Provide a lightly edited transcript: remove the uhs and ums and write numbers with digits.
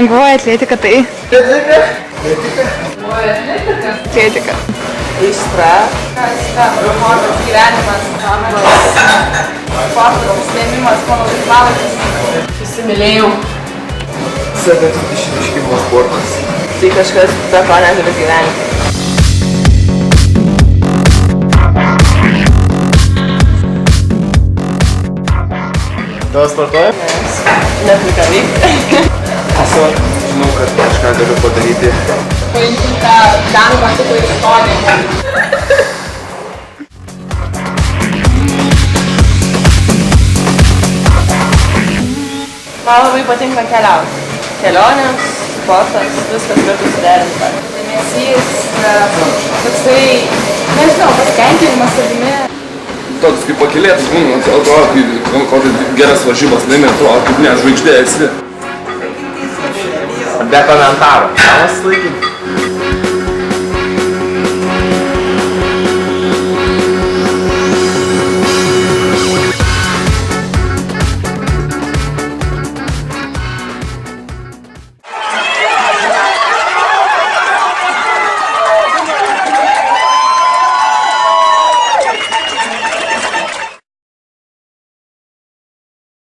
lengvoji atletika, tai... Atletika. Aistra. Rekordas gyvenimas, kameros, sportas, užsiėmimas, mano laisvalaikis. Įsimylėjau. Savęs išreiškimo sportas. Tai kažkas be ko negaliu gyventi. Tavo sportuoja? Neturiu ką veikti. Tiesiog žinau, kad kažką galiu padaryti. Paimti tą danų matuko istoriją. Man labai patinka keliauti. Kelionės, sportas, viskas kartu suderinta. Dėmesys, toksai, nežinau, pasitenkinimas savimi. Toks kaip pakilėtas, atrodo, kai geras varžybas laimė, atrodo, kaip ne žvaigždė esi. Be komentaro. Savas laikyti.